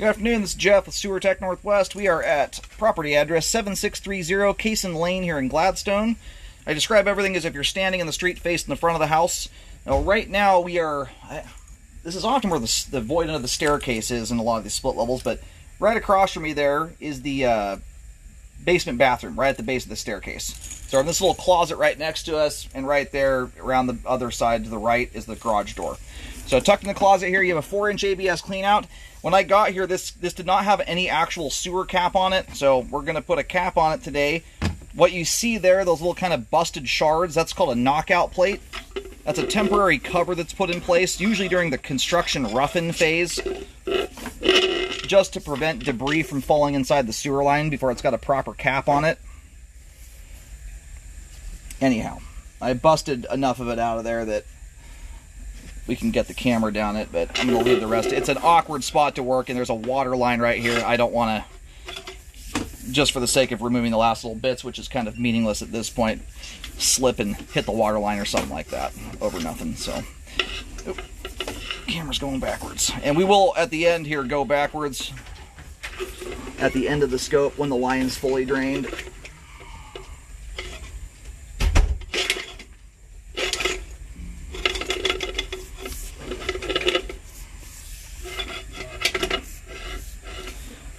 Good afternoon, this is Jeff with Sewer Tech Northwest. We are at property address 7630 Cason Lane here in Gladstone. I describe everything as if you're standing in the street facing the front of the house. Now, right now we are, this is often where the void under the staircase is in a lot of these split levels, but right across from me there is the basement bathroom, right at the base of the staircase. So in this little closet right next to us, and right there around the other side to the right is the garage door. So tucked in the closet here, you have a 4-inch ABS cleanout. When I got here, this did not have any actual sewer cap on it, so we're going to put a cap on it today. What you see there, those little kind of busted shards, that's called a knockout plate. That's a temporary cover that's put in place, usually during the construction rough-in phase, just to prevent debris from falling inside the sewer line before it's got a proper cap on it. Anyhow, I busted enough of it out of there that we can get the camera down it, but I'm going to leave the rest. It's an awkward spot to work, and there's a water line right here. I don't want to, just for the sake of removing the last little bits, which is kind of meaningless at this point, slip and hit the water line or something like that over nothing. So, camera's going backwards. And we will, at the end here, go backwards at the end of the scope when the line's fully drained.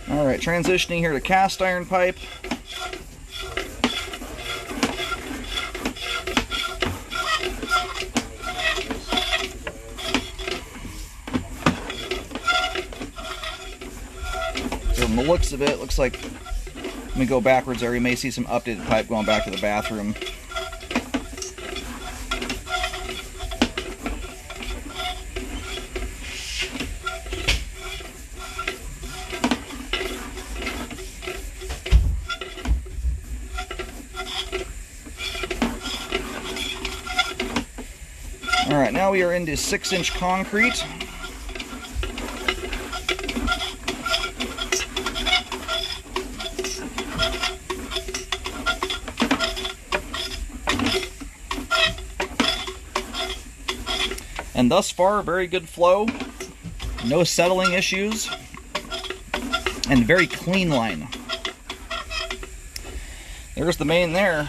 Alright, transitioning here to cast iron pipe. So from the looks of it, looks like, let me go backwards there, you may see some updated pipe going back to the bathroom. Alright, now we are into 6-inch concrete. And thus far, very good flow, no settling issues, and very clean line. There's the main there.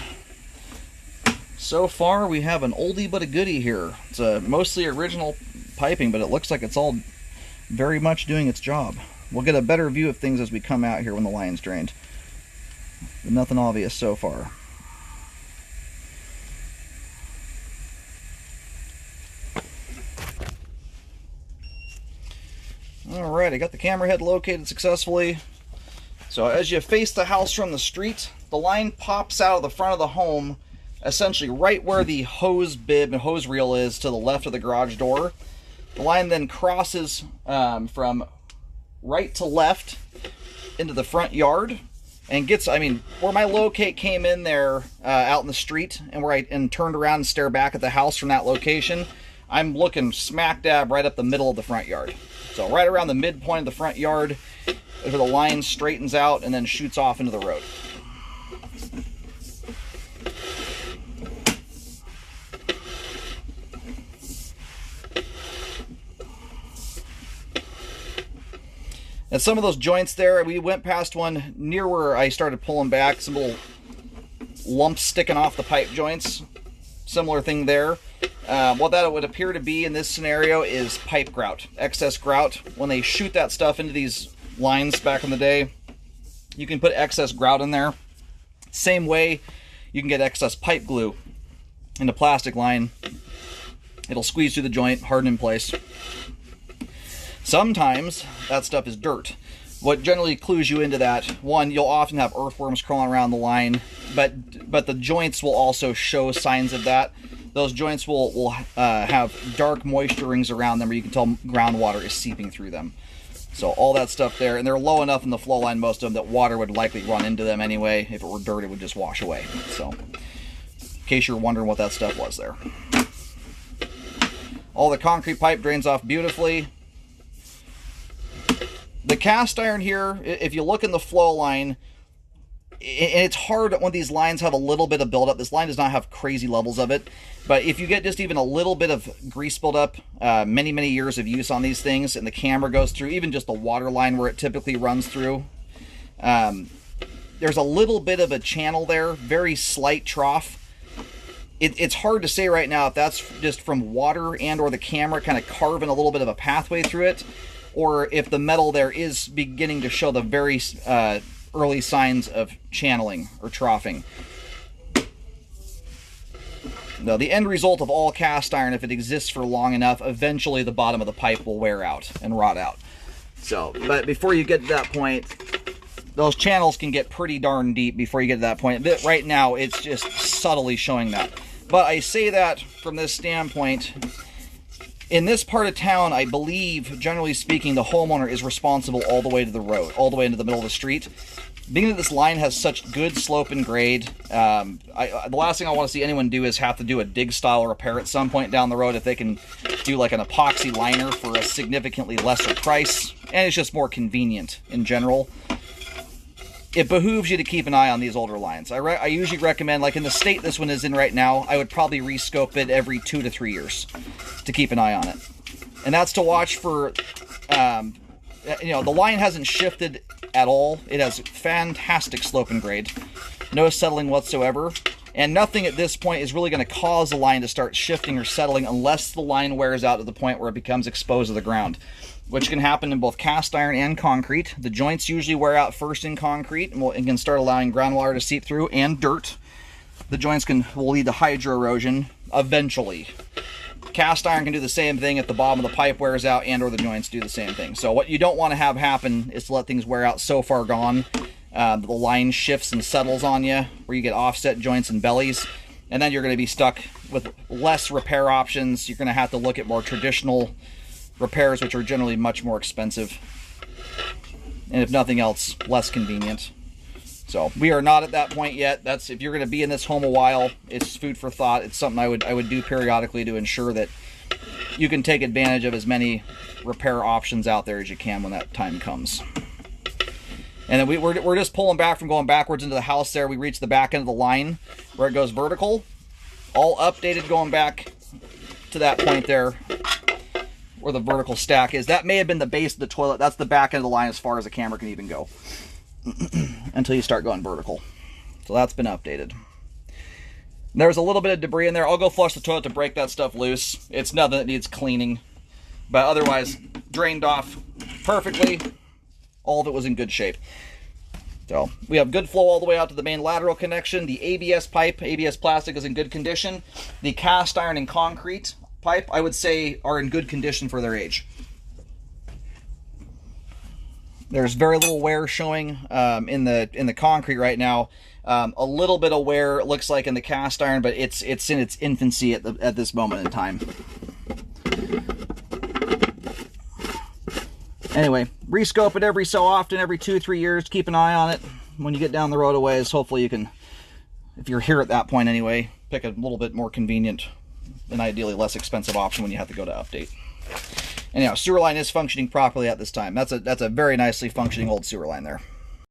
So far, we have an oldie but a goodie here. It's mostly original piping, but it looks like it's all very much doing its job. We'll get a better view of things as we come out here when the line's drained. But nothing obvious so far. Alright, I got the camera head located successfully. So as you face the house from the street, the line pops out of the front of the home, essentially right where the hose bib and hose reel is to the left of the garage door. The line then crosses from right to left into the front yard and gets, I mean, where my locate came in there out in the street and where I turned around and stared back at the house from that location, I'm looking smack dab right up the middle of the front yard. So right around the midpoint of the front yard where the line straightens out and then shoots off into the road. And some of those joints there, we went past one near where I started pulling back, some little lumps sticking off the pipe joints. Similar thing there. What that would appear to be in this scenario is pipe grout, excess grout. When they shoot that stuff into these lines back in the day, you can put excess grout in there. Same way you can get excess pipe glue in a plastic line. It'll squeeze through the joint, harden in place. Sometimes that stuff is dirt. What generally clues you into that, one, you'll often have earthworms crawling around the line, but the joints will also show signs of that. Those joints will have dark moisture rings around them where you can tell groundwater is seeping through them. So all that stuff there, and they're low enough in the flow line, most of them, that water would likely run into them anyway. If it were dirt, it would just wash away. So, in case you're wondering what that stuff was there. All the concrete pipe drains off beautifully. The cast iron here, if you look in the flow line, it's hard when these lines have a little bit of buildup. This line does not have crazy levels of it, but if you get just even a little bit of grease buildup, many years of use on these things, and the camera goes through, even just the water line where it typically runs through, there's a little bit of a channel there, very slight trough. It's hard to say right now if that's just from water and or the camera kind of carving a little bit of a pathway through it, or if the metal there is beginning to show the very early signs of channeling or troughing. Now, the end result of all cast iron, if it exists for long enough, eventually the bottom of the pipe will wear out and rot out. So, but before you get to that point, those channels can get pretty darn deep before you get to that point. Right now, it's just subtly showing that. But I say that from this standpoint. In this part of town, I believe, generally speaking, the homeowner is responsible all the way to the road, all the way into the middle of the street. Being that this line has such good slope and grade, the last thing I want to see anyone do is have to do a dig-style repair at some point down the road if they can do like an epoxy liner for a significantly lesser price, and it's just more convenient in general. It behooves you to keep an eye on these older lines. I usually recommend, like in the state this one is in right now, I would probably rescope it every 2 to 3 years to keep an eye on it. And that's to watch for, the line hasn't shifted at all. It has fantastic slope and grade. No settling whatsoever. And nothing at this point is really going to cause the line to start shifting or settling unless the line wears out to the point where it becomes exposed to the ground, which can happen in both cast iron and concrete. The joints usually wear out first in concrete and can start allowing groundwater to seep through, and dirt. The joints will lead to hydro erosion eventually. Cast iron can do the same thing if the bottom of the pipe wears out and or the joints do the same thing. So what you don't want to have happen is to let things wear out so far gone, the line shifts and settles on you, where you get offset joints and bellies, and then you're going to be stuck with less repair options. You're going to have to look at more traditional repairs, which are generally much more expensive, and if nothing else, less convenient. So we are not at that point yet. That's, if you're going to be in this home a while, it's food for thought. It's something I would do periodically to ensure that you can take advantage of as many repair options out there as you can when that time comes. And then we're just pulling back from going backwards into the house there. We reach the back end of the line where it goes vertical. All updated going back to that point there where the vertical stack is. That may have been the base of the toilet. That's the back end of the line as far as the camera can even go until you start going vertical. So that's been updated. There's a little bit of debris in there. I'll go flush the toilet to break that stuff loose. It's nothing that needs cleaning, but otherwise drained off perfectly. All of it was in good shape. So we have good flow all the way out to the main lateral connection. The ABS pipe, ABS plastic, is in good condition. The cast iron and concrete pipe, I would say, are in good condition for their age. There's very little wear showing in the concrete right now. A little bit of wear, it looks like, in the cast iron, but it's in its infancy at this moment in time. Anyway, rescope it every so often, every 2-3 years. Keep an eye on it. When you get down the road a ways, hopefully you can, if you're here at that point anyway, pick a little bit more convenient and ideally less expensive option when you have to go to update. Anyhow, sewer line is functioning properly at this time. That's a very nicely functioning old sewer line there.